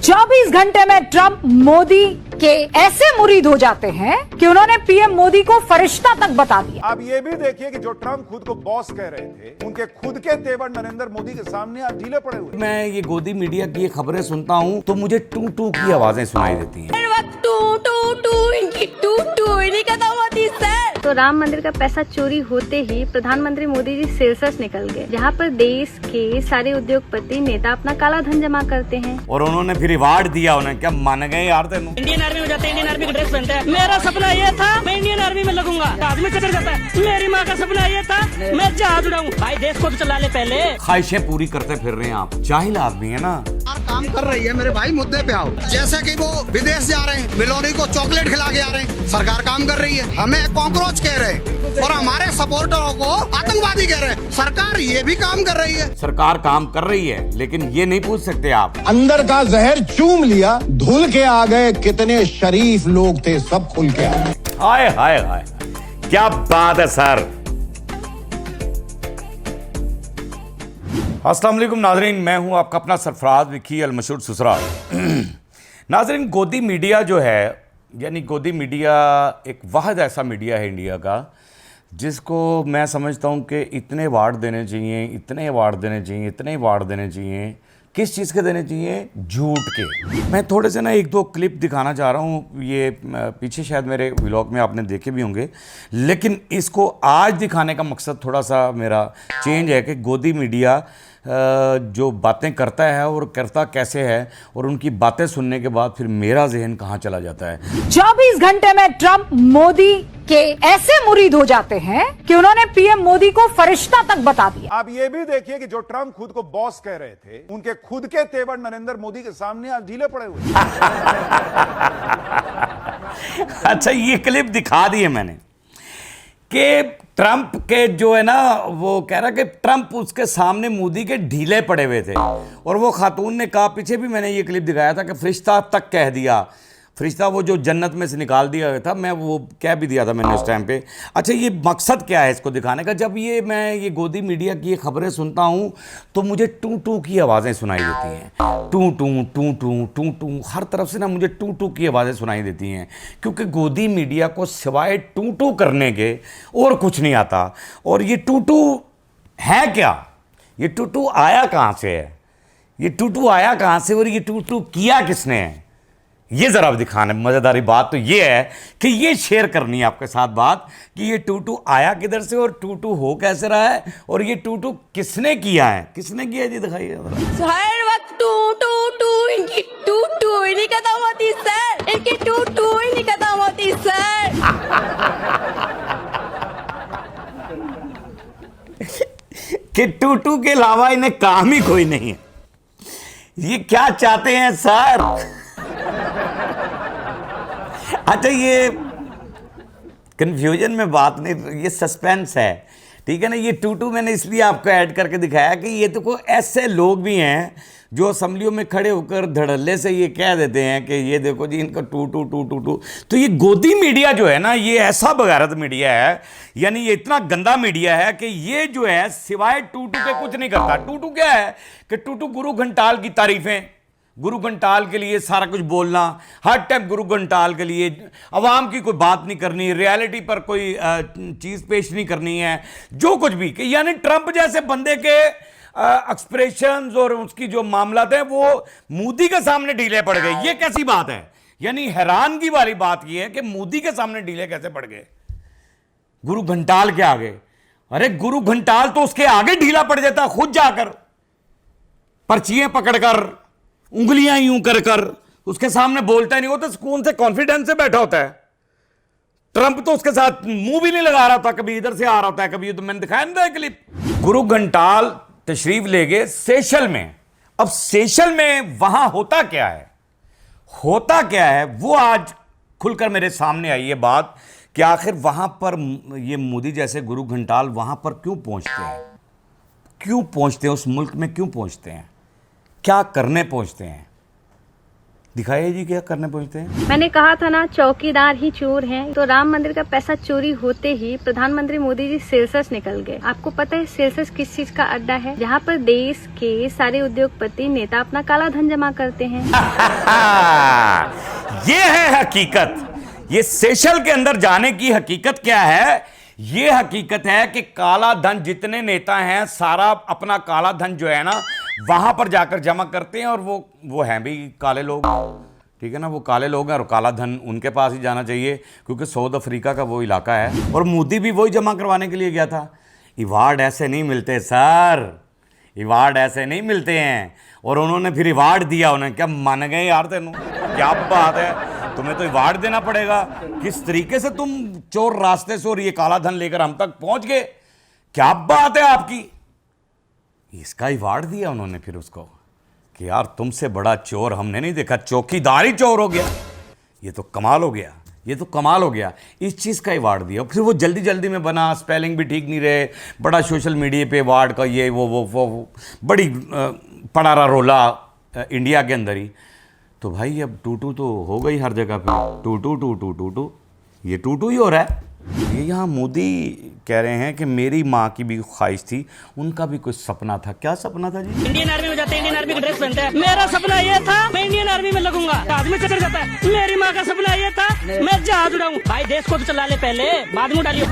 24 घंटे में ट्रंप मोदी के ऐसे मुरीद हो जाते हैं कि उन्होंने पीएम मोदी को फरिश्ता तक बता दिया। आप ये भी देखिए कि जो ट्रंप खुद को बॉस कह रहे थे, उनके खुद के तेवर नरेंद्र मोदी के सामने आज ढीले पड़े हुए। मैं ये गोदी मीडिया की ये खबरें सुनता हूँ तो मुझे टू टू की आवाजें सुनाई देती हैं। तो राम मंदिर का पैसा चोरी होते ही प्रधानमंत्री मोदी जी सेल्सस निकल गए, जहाँ पर देश के सारे उद्योगपति नेता अपना काला धन जमा करते हैं। और उन्होंने फिर रिवार्ड दिया, उन्हें क्या मान गए यार तेनू। इंडियन आर्मी में जाते हैं, इंडियन आर्मी का ड्रेस पहनते हैं। मेरा सपना ये था मैं इंडियन आर्मी में लगूंगा। आदमी चक्कर जाता है। मेरी माँ का सपना ये था मैं जहाज उड़ाऊं। भाई देश को तो चला ले पहले। ख्वाहिशें पूरी करते फिर रहे हैं आप, जाहिल आदमी है ना। काम कर रही है मेरे भाई, मुद्दे पे आओ। जैसे कि वो विदेश जा रहे हैं, मिलोनी को चॉकलेट खिला के आ रहे हैं, सरकार काम कर रही है। हमें कॉकरोच कह रहे हैं और हमारे सपोर्टरों को आतंकवादी कह रहे हैं। सरकार ये भी काम कर रही है। सरकार काम कर रही है, लेकिन ये नहीं पूछ सकते आप। अंदर का जहर चूम लिया, धुल के आ गए, कितने शरीफ लोग थे, सब खुल के आ गए। हाय हाय हाय, क्या बात है सर। अस्सलाम वालेकुम नाजरीन, मैं हूं आपका अपना सरफराज विकी अल मशहूर सुसरा। नाजरीन, गोदी मीडिया जो है, यानी गोदी मीडिया एक वाहिद ऐसा मीडिया है इंडिया का जिसको मैं समझता हूं कि इतने अवार्ड देने चाहिए, इतने अवार्ड देने चाहिए, इतने अवार्ड देने चाहिए। किस चीज़ के देने चाहिए? झूठ के। मैं थोड़े से ना एक दो क्लिप दिखाना चाह रहा हूँ। ये पीछे शायद मेरे व्लॉग में आपने देखे भी होंगे, लेकिन इसको आज दिखाने का मकसद थोड़ा सा मेरा चेंज है कि गोदी मीडिया जो बातें करता है और करता कैसे है, और उनकी बातें सुनने के बाद फिर मेरा जहन कहाँ चला जाता है। 24 घंटे में ट्रंप मोदी के ऐसे मुरीद हो जाते हैं कि उन्होंने पीएम मोदी को फरिश्ता तक बता दिया। आप ये भी देखिए कि जो ट्रंप खुद को बॉस कह रहे थे, उनके खुद के तेवर नरेंद्र मोदी के सामने आज ढीले पड़े हुए। अच्छा, ये क्लिप दिखा दी है मैंने कि ट्रंप के जो है ना, वो कह रहा कि ट्रंप उसके सामने मोदी के ढीले पड़े हुए थे, और वो खातून ने कहा, पीछे भी मैंने ये क्लिप दिखाया था कि फरिश्ता तक कह दिया। फरिश्ता वो जो जन्नत में से निकाल दिया गया था, मैं वो कह भी दिया था मैंने उस टाइम पे। अच्छा, ये मकसद क्या है इसको दिखाने का? जब मैं ये गोदी मीडिया की ये खबरें सुनता हूँ तो मुझे टू टू की आवाज़ें सुनाई देती हैं। टू टू टू टू टू टू, हर तरफ से ना मुझे टू टू की आवाज़ें सुनाई देती हैं, क्योंकि गोदी मीडिया को सिवाय टू टू करने के और कुछ नहीं आता। और ये टू टू है क्या? ये टू टू आया कहाँ से है? ये टू टू आया कहाँ से और ये टू टू किया किसने है? ये ज़रा दिखाने मज़ेदारी बात तो ये है कि ये शेयर करनी है आपके साथ बात कि ये टू टू आया किधर से और टू टू हो कैसे रहा है, और ये टू टू किसने किया है, किसने किया जी, दिखाइए। हर वक्त टू टू टू, इनकी टू टू ही नहीं खत्म होती सर, इनकी टू टू ही नहीं खत्म होती सर। कि टू टू के अलावा इन्हें काम ही कोई नहीं है। ये क्या चाहते हैं सर? अच्छा, ये कंफ्यूजन में बात नहीं, ये सस्पेंस है, ठीक है ना। ये टू टू मैंने इसलिए आपको ऐड करके दिखाया कि ये तो कोई ऐसे लोग भी हैं जो असेंबलियों में खड़े होकर धड़ल्ले से ये कह देते हैं कि ये देखो जी इनका टू टू टू टू टू। तो ये गोदी मीडिया जो है ना, ये ऐसा बगारत मीडिया है, यानी ये इतना गंदा मीडिया है कि ये जो है सिवाय टू टू के कुछ नहीं करता। टू टू क्या है कि टू टू गुरु घंटाल की तारीफें, गुरु घंटाल के लिए सारा कुछ बोलना, हर टाइम गुरु घंटाल के लिए, अवाम की कोई बात नहीं करनी, रियलिटी पर कोई चीज़ पेश नहीं करनी है, जो कुछ भी। कि यानी ट्रंप जैसे बंदे के एक्सप्रेशंस और उसकी जो मामलात हैं वो मोदी के सामने ढीले पड़ गए। ये कैसी बात है? यानी हैरानगी वाली बात ये है कि मोदी के सामने ढीले कैसे पड़ गए गुरु घंटाल के आगे। अरे गुरु घंटाल तो उसके आगे ढीला पड़ जाता खुद जाकर, पर्चियां पकड़कर, उंगलियां यूं कर कर उसके सामने बोलता ही नहीं। वो तो सुकून से कॉन्फिडेंस से बैठा होता है। ट्रंप तो उसके साथ मुंह भी नहीं लगा रहा था, कभी इधर से आ रहा था, कभी तो मैंने दिखाया नहीं था क्लिप। गुरु घंटाल तशरीफ ले गए सेशल में। अब सेशल में वहां होता क्या है, होता क्या है वो आज खुलकर मेरे सामने आई है बात कि आखिर वहां पर ये मोदी जैसे गुरु घंटाल वहां पर क्यों पहुंचते हैं, क्यों पहुंचते हैं, उस मुल्क में क्यों पहुंचते हैं, क्या करने पहुंचते हैं। दिखाइए जी क्या करने पहुंचते हैं। मैंने कहा था ना चौकीदार ही चोर हैं, तो राम मंदिर का पैसा चोरी होते ही प्रधानमंत्री मोदी जी सेल्सस निकल गए। आपको पता है सेल्सस किस चीज का अड्डा है? जहाँ पर देश के सारे उद्योगपति नेता अपना काला धन जमा करते हैं। ये है हकीकत। ये सेशल के अंदर जाने की हकीकत क्या है? ये हकीकत है कि काला धन जितने नेता हैं सारा अपना काला धन जो है ना वहां पर जाकर जमा करते हैं, और वो हैं भी काले लोग, ठीक है ना, वो काले लोग हैं और काला धन उनके पास ही जाना चाहिए, क्योंकि साउथ अफ्रीका का वो इलाका है। और मोदी भी वही जमा करवाने के लिए गया था। अवार्ड ऐसे नहीं मिलते सर, अवार्ड ऐसे नहीं मिलते हैं। और उन्होंने फिर अवार्ड दिया, उन्हें क्या मान गए यार, तेनों क्या बात है, तुम्हें तो अवार्ड देना पड़ेगा। किस तरीके से तुम चोर रास्ते से और ये काला धन लेकर हम तक पहुंच गए, क्या बात है आपकी। इसका अवार्ड दिया उन्होंने फिर उसको कि यार तुमसे बड़ा चोर हमने नहीं देखा, चौकीदार ही चोर हो गया। ये तो कमाल हो गया, ये तो कमाल हो गया। इस चीज़ का अवार्ड दिया। फिर वो जल्दी जल्दी में बना, स्पेलिंग भी ठीक नहीं रहे, बड़ा सोशल मीडिया पे अवार्ड का ये वो बड़ी पड़ारा रोला इंडिया के अंदर ही। तो भाई अब टूटू तो हो गई हर जगह पे, टूटू ये टूटू ही हो रहा है। ये यहाँ मोदी कह रहे हैं कि मेरी माँ की भी ख्वाहिश थी, उनका भी कोई सपना था। क्या सपना था जी? इंडियन आर्मी में जाते हैं, इंडियन आर्मी का ड्रेस पहनते हैं। मेरा सपना ये था मैं इंडियन आर्मी में लगूंगा, आदमी चढ़ जाता है। मेरी माँ का सपना ये था मैं जहाज उड़ाऊं। भाई देश को तो चला ले पहले, बाद में डालियो।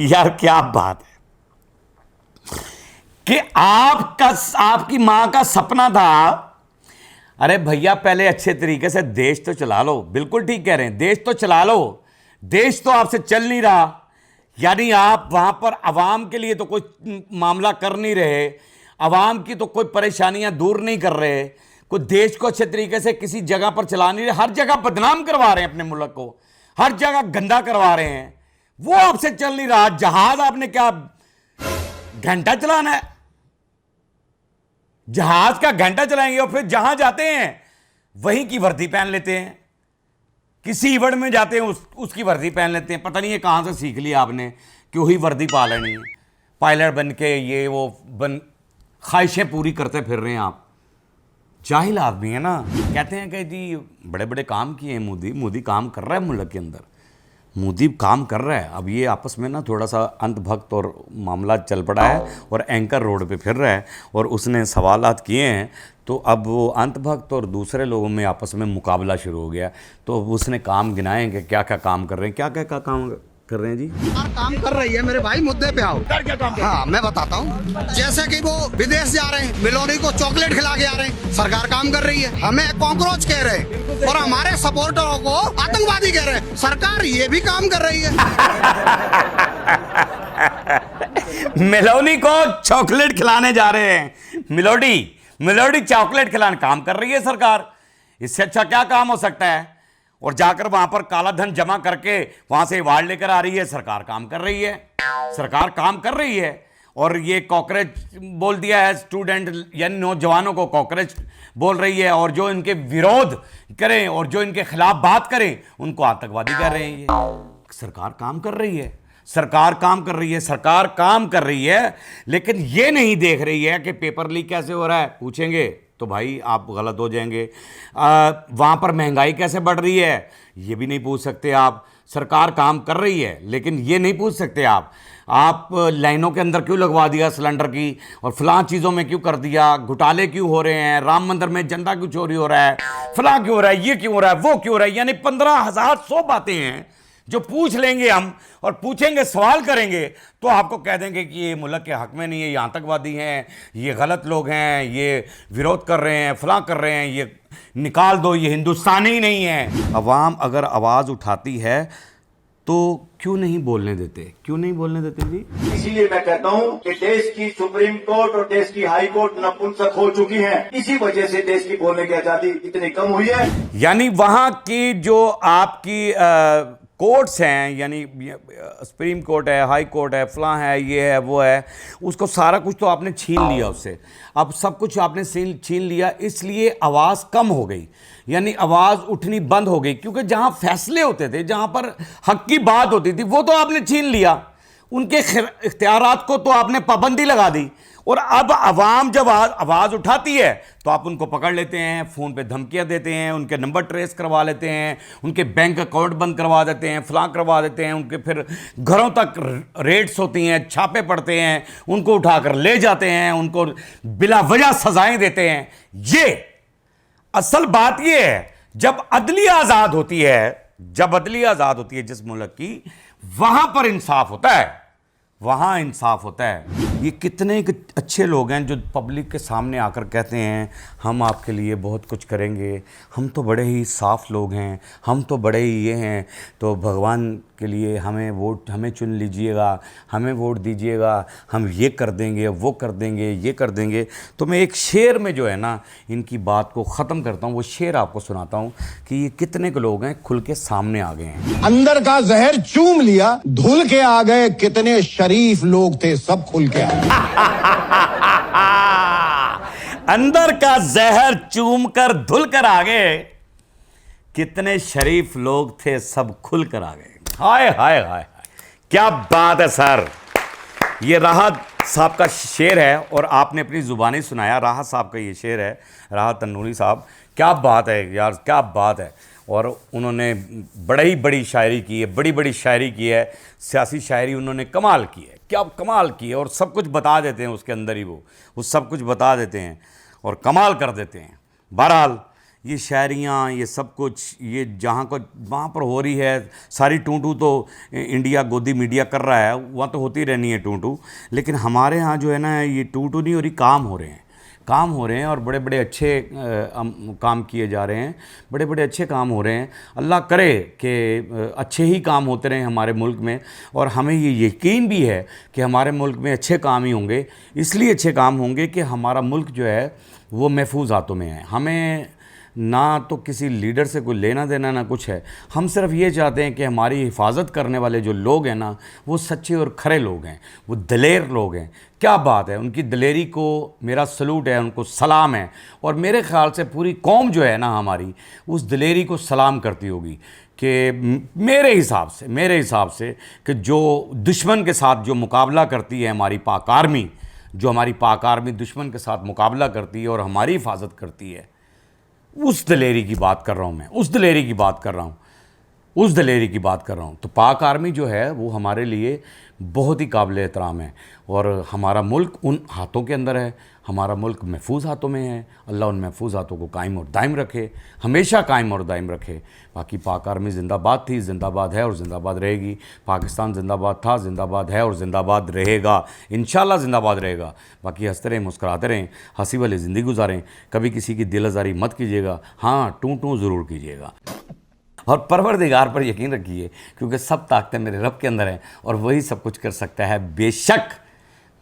यार क्या बात है कि आपकी मां का सपना था। अरे भैया पहले अच्छे तरीके से देश तो चला लो। बिल्कुल ठीक कह रहे हैं, देश तो चला लो। देश तो आपसे चल नहीं रहा, यानी आप वहां पर अवाम के लिए तो कोई मामला कर नहीं रहे, अवाम की तो कोई परेशानियां दूर नहीं कर रहे, कोई देश को अच्छे तरीके से किसी जगह पर चला नहीं रहे, हर जगह बदनाम करवा रहे हैं अपने मुल्क को, हर जगह गंदा करवा रहे हैं। वो आपसे चल नहीं रहा। जहाज आपने क्या घंटा चलाना है? जहाज का घंटा चलाएंगे और फिर जहां जाते हैं वहीं की वर्दी पहन लेते हैं। किसी इवेंट में जाते हैं उसकी वर्दी पहन लेते हैं। पता नहीं ये कहां से सीख लिया आपने कि वही वर्दी पा लेनी है। पायलट बन के ये वो ख्वाहिशें पूरी करते फिर रहे हैं आप। जाहिल आदमी है ना। कहते हैं कि जी बड़े बड़े काम किए हैं मोदी काम कर रहा है मुल्क के अंदर, मोदी काम कर रहा है। अब ये आपस में ना थोड़ा सा अंधभक्त और मामला चल पड़ा है और एंकर रोड पे फिर रहा है और उसने सवालात किए हैं, तो अब वो अंधभक्त और दूसरे लोगों में आपस में मुकाबला शुरू हो गया। तो अब उसने काम गिनाए कि क्या क्या काम कर रहे हैं, क्या क्या काम कर रहे हैं जी। काम कर रही है मेरे भाई, मुद्दे पे आओ। क्या काम? हाँ मैं बताता हूँ। जैसे कि वो विदेश जा रहे हैं, मिलोनी को चॉकलेट खिला के आ रहे हैं, सरकार काम कर रही है। हमें कॉकरोच कह रहे हैं और हमारे सपोर्टरों को आतंकवादी कह रहे हैं, सरकार ये भी काम कर रही है। मिलोनी को चॉकलेट खिलाने जा रहे हैं, मिलोडी चॉकलेट खिलाने काम कर रही है सरकार। इससे अच्छा क्या काम हो सकता है? और जाकर वहां पर काला धन जमा करके वहां से अवार्ड लेकर आ रही है। सरकार काम कर रही है, सरकार काम कर रही है। और ये कॉकरोच बोल दिया है, स्टूडेंट यानी नौजवानों को कॉकरोच बोल रही है, और जो इनके विरोध करें और जो इनके खिलाफ बात करें उनको आतंकवादी कह रहे हैं। ये सरकार काम कर रही है, सरकार काम कर रही है, सरकार काम कर रही है। लेकिन ये नहीं देख रही है कि पेपर लीक कैसे हो रहा है। पूछेंगे तो भाई आप गलत हो जाएंगे। वहाँ पर महंगाई कैसे बढ़ रही है ये भी नहीं पूछ सकते आप। सरकार काम कर रही है लेकिन ये नहीं पूछ सकते आप लाइनों के अंदर क्यों लगवा दिया सिलेंडर की, और फलां चीज़ों में क्यों कर दिया, घोटाले क्यों हो रहे हैं, राम मंदिर में झंडा क्यों चोरी हो रहा है, फलां क्यों हो रहा है, ये क्यों हो रहा है, वो क्यों हो रहा है। यानी 15,100 बातें हैं जो पूछ लेंगे हम, और पूछेंगे सवाल करेंगे तो आपको कह देंगे कि ये मुल्क के हक में नहीं है, ये आतंकवादी हैं, ये गलत लोग हैं, ये विरोध कर रहे हैं, फलां कर रहे हैं, ये निकाल दो, ये हिंदुस्तानी ही नहीं है। अवाम अगर आवाज़ उठाती है तो क्यों नहीं बोलने देते, क्यों नहीं बोलने देते जी? इसीलिए मैं कहता हूँ कि देश की सुप्रीम कोर्ट और देश की हाई कोर्ट नपुंसक हो चुकी है। इसी वजह से देश की बोलने की आजादी इतनी कम हुई है। यानी वहाँ की जो आपकी कोर्ट्स हैं, यानी सुप्रीम कोर्ट है, हाई कोर्ट है, फलां है, ये है, वो है, उसको सारा कुछ तो आपने छीन लिया उससे। अब सब कुछ आपने छीन लिया, इसलिए आवाज़ कम हो गई, यानी आवाज़ उठनी बंद हो गई। क्योंकि जहाँ फैसले होते थे, जहाँ पर हक की बात होती थी, वो तो आपने छीन लिया। उनके इख्तियारात को तो आपने पाबंदी लगा दी, और अब अवाम जब आवाज उठाती है तो आप उनको पकड़ लेते हैं, फोन पे धमकियां देते हैं, उनके नंबर ट्रेस करवा लेते हैं, उनके बैंक अकाउंट बंद करवा देते हैं, फलां करवा देते हैं, उनके फिर घरों तक रेड्स होती हैं, छापे पड़ते हैं, उनको उठाकर ले जाते हैं, उनको बिला वजह सजाएं देते हैं। ये असल बात ये है, जब अदलिया आजाद होती है, जब अदलिया आजाद होती है जिस मुल्क की, वहां पर इंसाफ होता है, वहां इंसाफ होता है। ये कितने अच्छे लोग हैं जो पब्लिक के सामने आकर कहते हैं हम आपके लिए बहुत कुछ करेंगे, हम तो बड़े ही साफ लोग हैं, हम तो बड़े ही ये हैं, तो भगवान के लिए हमें चुन लीजिएगा, हमें वोट दीजिएगा, हम ये कर देंगे, वो कर देंगे, ये कर देंगे। तो मैं एक शेर में जो है ना इनकी बात को ख़त्म करता हूँ, वो शेर आपको सुनाता हूँ कि ये कितने के लोग हैं खुल के सामने आ गए हैं। अंदर का जहर चूम लिया, धुल के आ गए कितने शरीफ लोग थे, सब खुल के आ गए। अंदर का जहर चूम कर धुल कर आ गए, कितने शरीफ लोग थे, सब खुल कर आ गए। हाय हाय हाय, क्या बात है सर। ये राहत साहब का शेर है और आपने अपनी ज़ुबानी सुनाया। राहत साहब का ये शेर है, राहत तन्नूरी साहब, क्या बात है यार, क्या बात है। और उन्होंने बड़ी शायरी की है, बड़ी शायरी की है, सियासी शायरी उन्होंने कमाल की है, क्या कमाल की है। और सब कुछ बता देते हैं उसके अंदर ही, वो सब कुछ बता देते हैं और कमाल कर देते हैं। बहरहाल ये शायरियाँ, ये सब कुछ, ये जहाँ को वहाँ पर हो रही है, सारी टूटू तो इंडिया गोदी मीडिया कर रहा है, वहाँ तो होती रहनी है टूटू। लेकिन हमारे यहाँ जो है ना, ये टूटू नहीं हो रही, काम हो रहे हैं, काम हो रहे हैं और बड़े अच्छे काम किए जा रहे हैं, बड़े अच्छे काम हो रहे हैं। अल्लाह करे कि अच्छे ही काम होते रहें हमारे मुल्क में, और हमें ये यकीन भी है कि हमारे मुल्क में अच्छे काम ही होंगे। इसलिए अच्छे काम होंगे कि हमारा मुल्क जो है वो महफूज हाथों में है। हमें ना तो किसी लीडर से कोई लेना देना ना कुछ है, हम सिर्फ ये चाहते हैं कि हमारी हिफाजत करने वाले जो लोग हैं ना, वो सच्चे और खरे लोग हैं, वो दलेर लोग हैं। क्या बात है, उनकी दलेरी को मेरा सलूट है, उनको सलाम है। और मेरे ख़्याल से पूरी कौम जो है ना हमारी, उस दलेरी को सलाम करती होगी कि मेरे हिसाब से कि जो दुश्मन के साथ जो मुकाबला करती है हमारी पाक आर्मी, जो हमारी पाक आर्मी दुश्मन के साथ मुकाबला करती है और हमारी हिफाजत करती है, उस दलेरी की बात कर रहा हूँ मैं, उस दलेरी की बात कर रहा हूँ। तो पाक आर्मी जो है वो हमारे लिए बहुत ही काबिल एहतराम है और हमारा मुल्क उन हाथों के अंदर है, हमारा मुल्क महफूज हाथों में है। अल्लाह उन महफूज हाथों को कायम और दायम रखे, हमेशा कायम और दायम रखे। बाकी पाक आर्मी जिंदाबाद थी, जिंदाबाद है और जिंदाबाद रहेगी। पाकिस्तान जिंदाबाद था, जिंदाबाद है और जिंदाबाद रहेगा, इंशाल्लाह जिंदाबाद रहेगा। बाकी हंसते रहें, मुस्कुराते रहें, हंसी वाली ज़िंदगी गुजारें, कभी किसी की दिल आज़ारी मत कीजिएगा, हाँ टू ज़रूर कीजिएगा। और परवरदिगार पर यकीन रखिए, क्योंकि सब ताकतें मेरे रब के अंदर हैं और वही सब कुछ कर सकता है।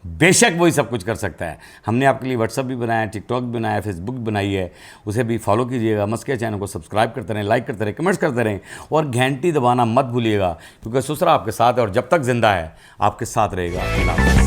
बेशक वही सब कुछ कर सकता है। हमने आपके लिए व्हाट्सअप भी बनाया, टिकटॉक भी बनाया, फेसबुक बनाई है, उसे भी फॉलो कीजिएगा। मस्के चैनल को सब्सक्राइब करते रहें, लाइक करते रहें, कमेंट्स करते रहें और घंटी दबाना मत भूलिएगा, क्योंकि ससुरा आपके साथ है और जब तक जिंदा है आपके साथ रहेगा।